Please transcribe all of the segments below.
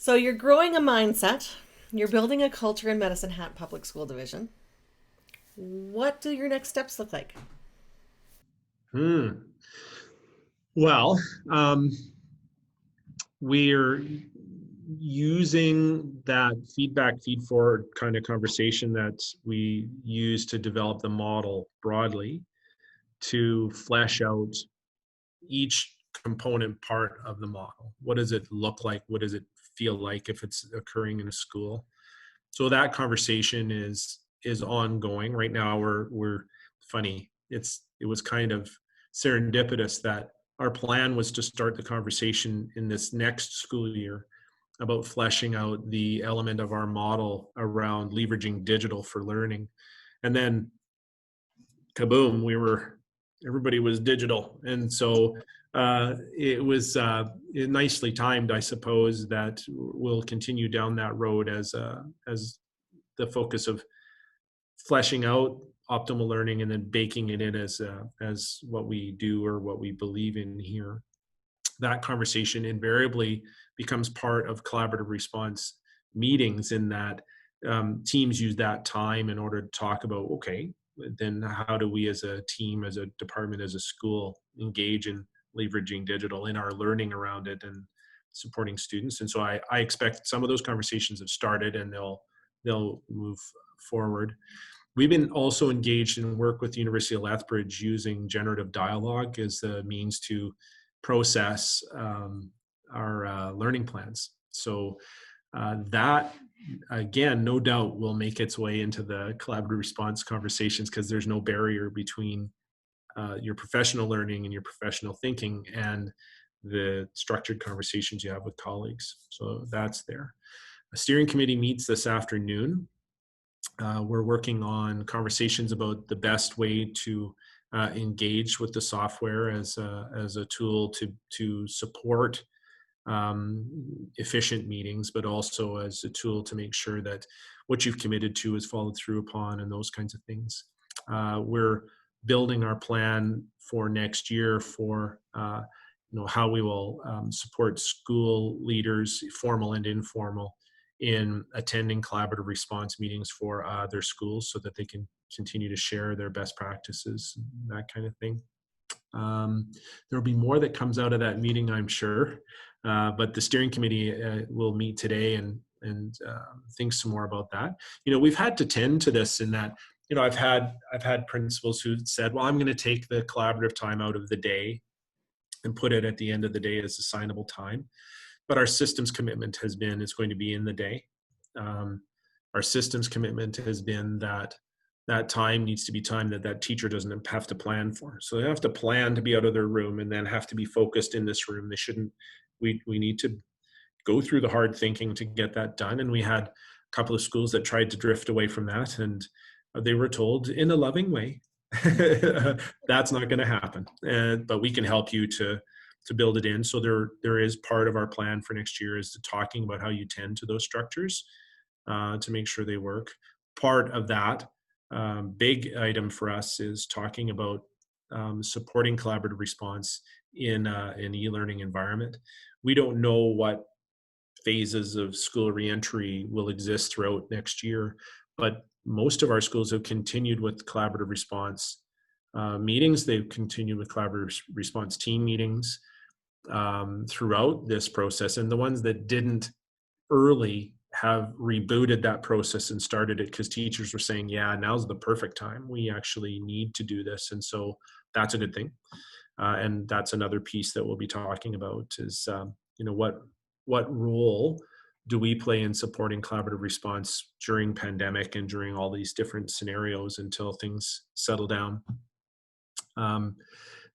So you're growing a mindset. You're building a culture in Medicine Hat Public School Division. What do your next steps look like? Hmm. Well, um, we're using that feedback feed forward kind of conversation that we use to develop the model broadly to flesh out each component part of the model. What does it look like? What does it feel like if it's occurring in a school? So that conversation is ongoing right now. We're funny. It was kind of serendipitous that our plan was to start the conversation in this next school year about fleshing out the element of our model around leveraging digital for learning. And then kaboom, everybody was digital. And so it was nicely timed, I suppose, that we'll continue down that road as the focus of fleshing out optimal learning and then baking it in as what we do or what we believe in here. That conversation invariably becomes part of collaborative response meetings in that teams use that time in order to talk about, okay, then how do we as a team, as a department, as a school engage in leveraging digital in our learning around it and supporting students. And so I expect some of those conversations have started and they'll move forward. We've been also engaged in work with the University of Lethbridge using generative dialogue as a means to process our learning plans. So that, again, no doubt will make its way into the collaborative response conversations because there's no barrier between your professional learning and your professional thinking and the structured conversations you have with colleagues. So that's there. A steering committee meets this afternoon. We're working on conversations about the best way to engage with the software as a tool to support efficient meetings, but also as a tool to make sure that what you've committed to is followed through upon and those kinds of things. We're building our plan for next year for how we will support school leaders, formal and informal, in attending collaborative response meetings for their schools so that they can continue to share their best practices, that kind of thing. There'll be more that comes out of that meeting, I'm sure. But the steering committee will meet today and think some more about that. We've had to tend to this in that, I've had principals who said, well, I'm going to take the collaborative time out of the day and put it at the end of the day as assignable time. But our systems commitment has been it's going to be in the day. Um, our systems commitment has been that that time needs to be time that teacher doesn't have to plan for. So they have to plan to be out of their room and then have to be focused in this room. They shouldn't. We need to go through the hard thinking to get that done. And we had a couple of schools that tried to drift away from that, and they were told in a loving way, that's not going to happen. But we can help you to build it in. So there is part of our plan for next year is to talking about how you tend to those structures to make sure they work. Part of that big item for us is talking about supporting collaborative response in an e-learning environment. We don't know what phases of school reentry will exist throughout next year, but most of our schools have continued with collaborative response meetings. They've continued with collaborative response team meetings throughout this process, and the ones that didn't early have rebooted that process and started it because teachers were saying, yeah, now's the perfect time, we actually need to do this. And so that's a good thing. And that's another piece that we'll be talking about is what role do we play in supporting collaborative response during pandemic and during all these different scenarios until things settle down.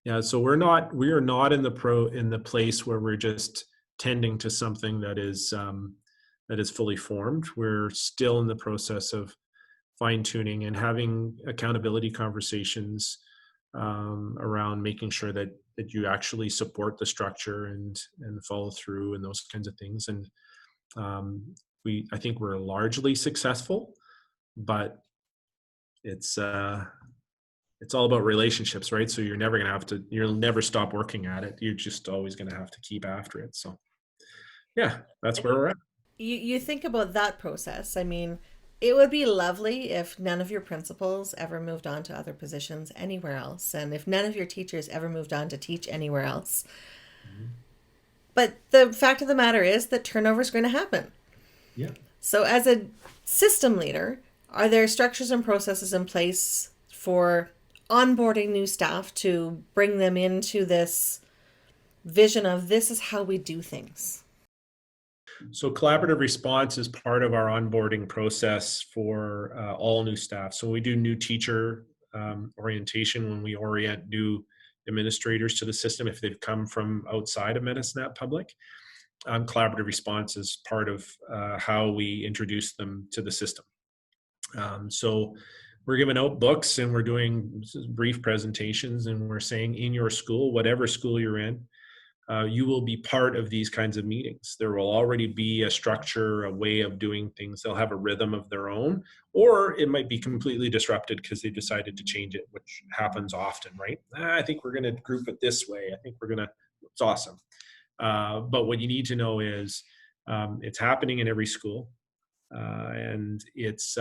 Yeah, so we are not in the place where we're just tending to something that is fully formed. We're still in the process of fine tuning and having accountability conversations around making sure that you actually support the structure and follow through and those kinds of things. And I think we're largely successful, but it's all about relationships, right? So you'll never stop working at it. You're just always going to have to keep after it. So yeah, that's where we're at. you think about that process. I mean, it would be lovely if none of your principals ever moved on to other positions anywhere else, and if none of your teachers ever moved on to teach anywhere else. Mhm. But the fact of the matter is that turnover is going to happen. Yeah. So, as a system leader, are there structures and processes in place for onboarding new staff to bring them into this vision of this is how we do things? So collaborative response is part of our onboarding process for all new staff. So we do new teacher orientation when we orient new administrators to the system if they've come from outside of Medicine Hat Public. Collaborative response is part of how we introduce them to the system. So we're giving out books and we're doing brief presentations and we're saying in your school, whatever school you're in, you will be part of these kinds of meetings. There will already be a structure, a way of doing things. They'll have a rhythm of their own, or it might be completely disrupted because they decided to change it, which happens often, right? I think we're going to group it this way. I think we're going to, it's awesome. But what you need to know is it's happening in every school. And it's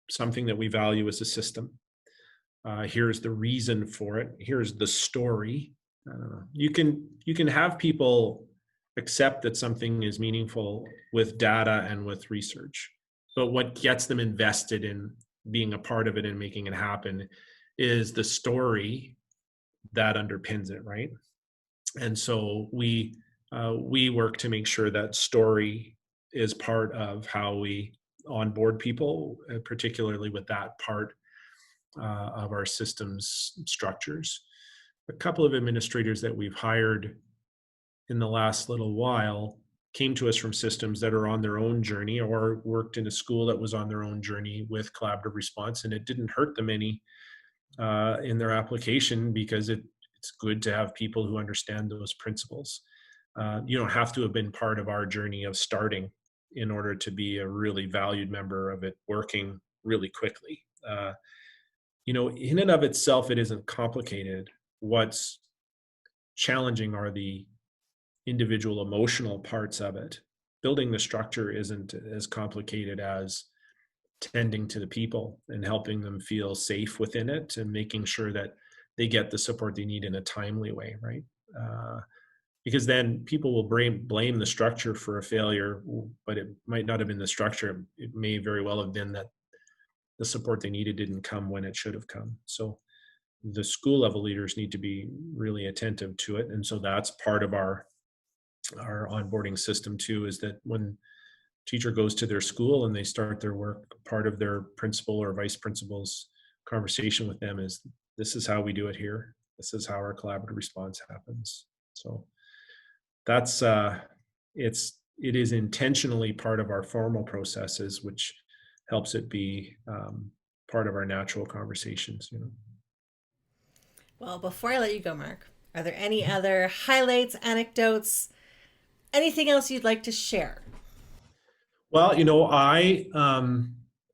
something that we value as a system. Here's the reason for it. Here's the story. You can have people accept that something is meaningful with data and with research, but what gets them invested in being a part of it and making it happen is the story that underpins it, right? And so we work to make sure that story is part of how we onboard people, particularly with that part of our systems structures. A couple of administrators that we've hired in the last little while came to us from systems that are on their own journey or worked in a school that was on their own journey with collaborative response, and it didn't hurt them any in their application because it's good to have people who understand those principles. You don't have to have been part of our journey of starting in order to be a really valued member of it working really quickly. In and of itself, it isn't complicated. What's challenging are the individual emotional parts of it. Building the structure isn't as complicated as tending to the people and helping them feel safe within it and making sure that they get the support they need in a timely way, right? Because then people will blame the structure for a failure, but it might not have been the structure. It may very well have been that the support they needed didn't come when it should have come. So the school level leaders need to be really attentive to it. And so that's part of our onboarding system too, is that when teacher goes to their school and they start their work, part of their principal or vice principal's conversation with them is, this is how we do it here. This is how our collaborative response happens. So that's it is intentionally part of our formal processes, which helps it be part of our natural conversations. Well, before I let you go, Mark, are there any other highlights, anecdotes, anything else you'd like to share? Well, I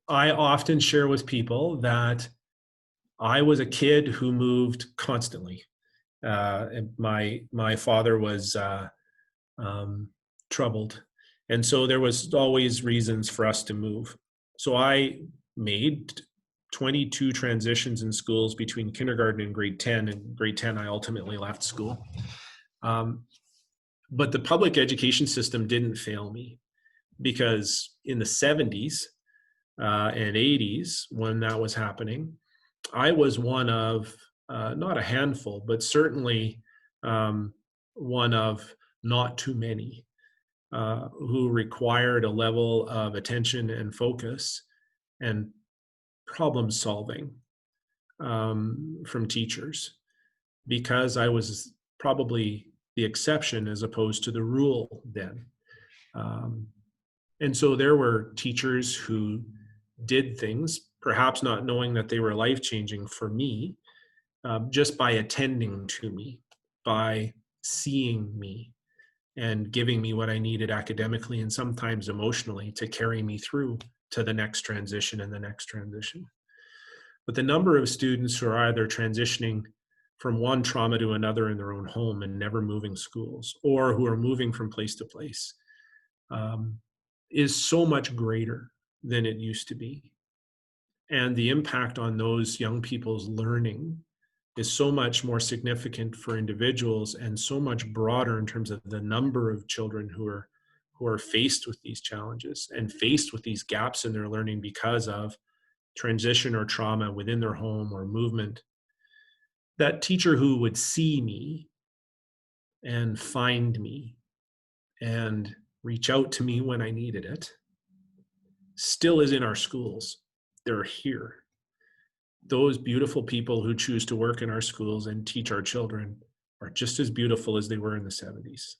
often share with people that I was a kid who moved constantly. And my father was troubled, and so there was always reasons for us to move. So I made 22 transitions in schools between kindergarten and grade 10. And grade 10, I ultimately left school. But the public education system didn't fail me, because in the 70s and 80s, when that was happening, I was one of not a handful, but certainly one of not too many who required a level of attention and focus and problem solving from teachers, because I was probably the exception as opposed to the rule then. Um, and so there were teachers who did things, perhaps not knowing that they were life changing for me, just by attending to me, by seeing me, and giving me what I needed academically and sometimes emotionally to carry me through to the next transition and the next transition. But the number of students who are either transitioning from one trauma to another in their own home and never moving schools, or who are moving from place to place, um, is so much greater than it used to be. And the impact on those young people's learning is so much more significant for individuals and so much broader in terms of the number of children who are faced with these challenges and faced with these gaps in their learning because of transition or trauma within their home or movement. That teacher who would see me and find me and reach out to me when I needed it still is in our schools. They're here. Those beautiful people who choose to work in our schools and teach our children are just as beautiful as they were in the 70s.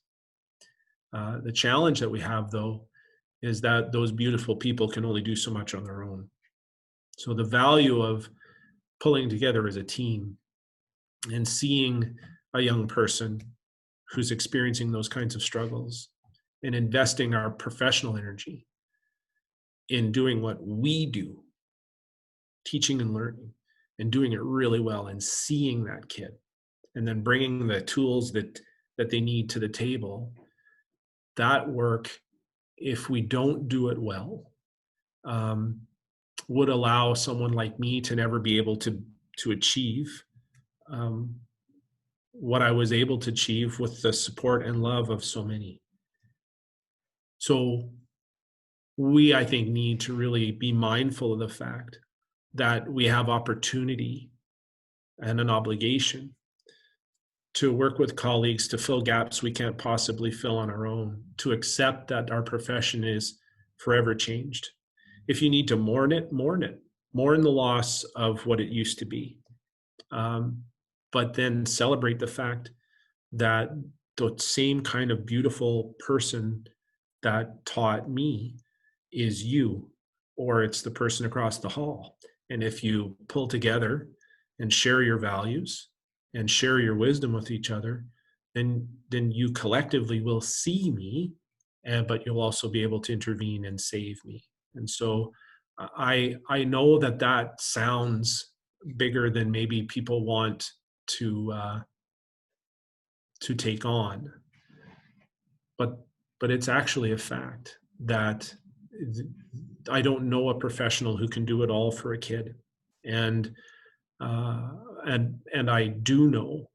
The challenge that we have, though, is that those beautiful people can only do so much on their own. So the value of pulling together as a team and seeing a young person who's experiencing those kinds of struggles and investing our professional energy in doing what we do, teaching and learning, and doing it really well, and seeing that kid, and then bringing the tools that they need to the table. That work, if we don't do it well, would allow someone like me to never be able to achieve what I was able to achieve with the support and love of so many. So we, I think, need to really be mindful of the fact that we have opportunity and an obligation to work with colleagues to fill gaps we can't possibly fill on our own, to accept that our profession is forever changed. If you need to mourn it, mourn it. Mourn the loss of what it used to be. But then celebrate the fact that the same kind of beautiful person that taught me is you, or it's the person across the hall. And if you pull together and share your values and share your wisdom with each other, then you collectively will see me, but you'll also be able to intervene and save me. And so I know that sounds bigger than maybe people want to take on, but it's actually a fact that I don't know a professional who can do it all for a kid, and I do know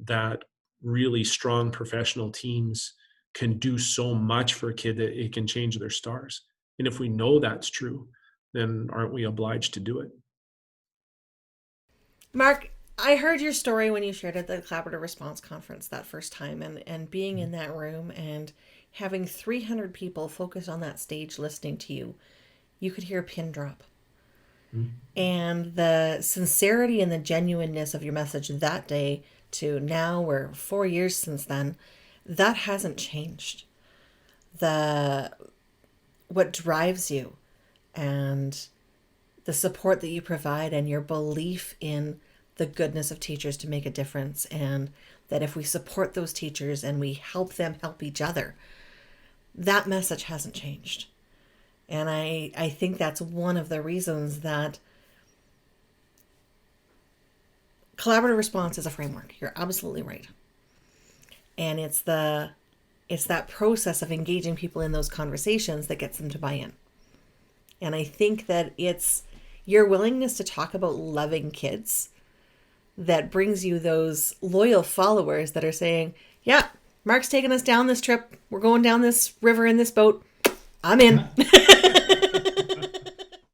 that really strong professional teams can do so much for a kid that it can change their stars. And if we know that's true, then aren't we obliged to do it? Mark, I heard your story when you shared at the Collaborative Response Conference that first time, and being in that room and having 300 people focus on that stage listening to you. You could hear a pin drop. Mm-hmm. And the sincerity and the genuineness of your message that day to now, we're 4 years since then, that hasn't changed. What drives you and the support that you provide and your belief in the goodness of teachers to make a difference, and that if we support those teachers and we help them help each other, that message hasn't changed. And I think that's one of the reasons that collaborative response is a framework. You're absolutely right. And it's that process of engaging people in those conversations that gets them to buy in. And I think that it's your willingness to talk about loving kids that brings you those loyal followers that are saying, yeah, Mark's taking us down this trip. We're going down this river in this boat. I'm in.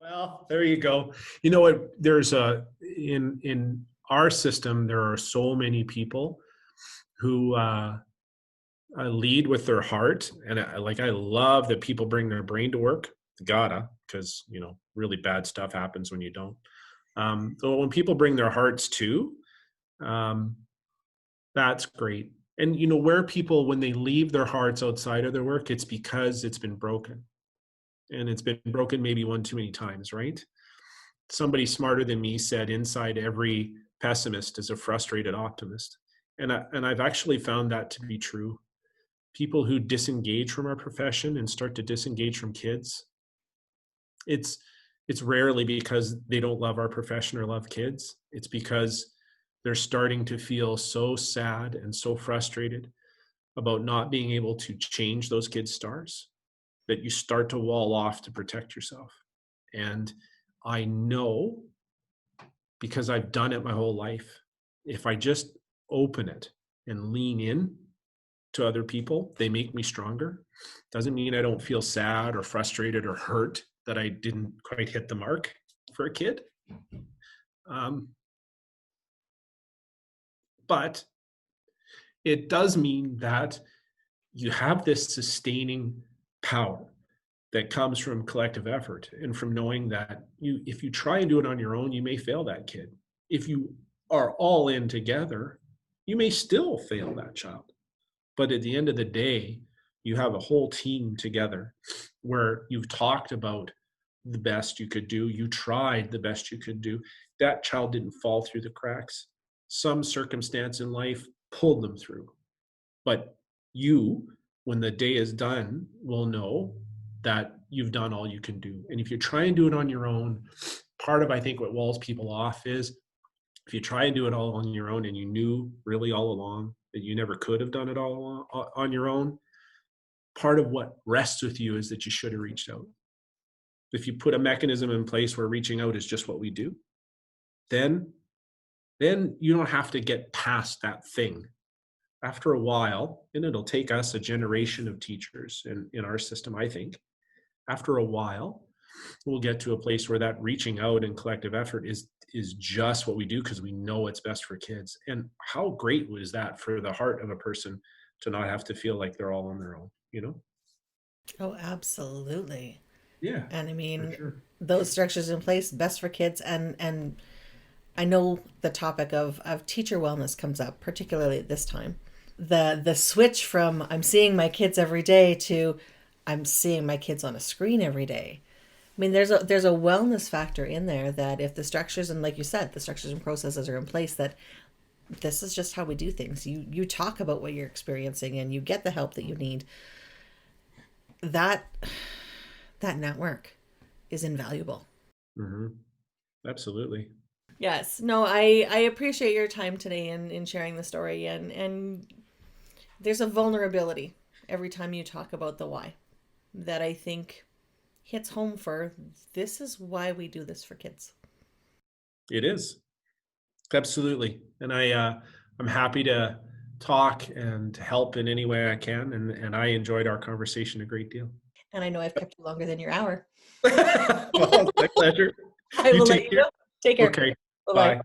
Well, there you go. You know what? There's in our system, there are so many people who lead with their heart, and I love that people bring their brain to work. Because really bad stuff happens when you don't. So when people bring their hearts too, that's great. And where people, when they leave their hearts outside of their work, it's because it's been broken. And it's been broken maybe one too many times, right? Somebody smarter than me said, inside every pessimist is a frustrated optimist. And I've actually found that to be true. People who disengage from our profession and start to disengage from kids, it's rarely because they don't love our profession or love kids. It's because they're starting to feel so sad and so frustrated about not being able to change those kids' stars, that you start to wall off to protect yourself. And I know, because I've done it my whole life, if I just open it and lean in to other people, they make me stronger. Doesn't mean I don't feel sad or frustrated or hurt that I didn't quite hit the mark for a kid. But it does mean that you have this sustaining power that comes from collective effort and from knowing that if you try and do it on your own, you may fail that kid. If you are all in together, you may still fail that child. But at the end of the day, you have a whole team together where you've talked about the best you could do. You tried the best you could do. That child didn't fall through the cracks. Some circumstance in life pulled them through. But you, when the day is done, will know that you've done all you can do. And if you try and do it on your own, part of, I think, what walls people off is if you try and do it all on your own and you knew really all along that you never could have done it all on your own, part of what rests with you is that you should have reached out. If you put a mechanism in place where reaching out is just what we do, then you don't have to get past that thing. After a while, and it'll take us a generation of teachers in our system, I think, after a while, we'll get to a place where that reaching out and collective effort is just what we do because we know it's best for kids. And how great was that for the heart of a person to not have to feel like they're all on their own, you know? Oh, absolutely. Yeah, And I for mean, sure. those structures in place, best for kids. And I know the topic of teacher wellness comes up, particularly at this time. The switch from I'm seeing my kids every day to I'm seeing my kids on a screen every day. I mean, there's a wellness factor in there that if the structures and like you said, the structures and processes are in place, that this is just how we do things. You talk about what you're experiencing and you get the help that you need. That that network is invaluable. Hmm. Absolutely. Yes. No, I appreciate your time today in sharing the story, and there's a vulnerability every time you talk about the why that I think hits home for this is why we do this for kids. It is. Absolutely. And I'm happy to talk and to help in any way I can. And I enjoyed our conversation a great deal. And I know I've kept you longer than your hour. Well, it's my pleasure. I You will let take you care. go. Take care. Okay. Bye bye. Bye.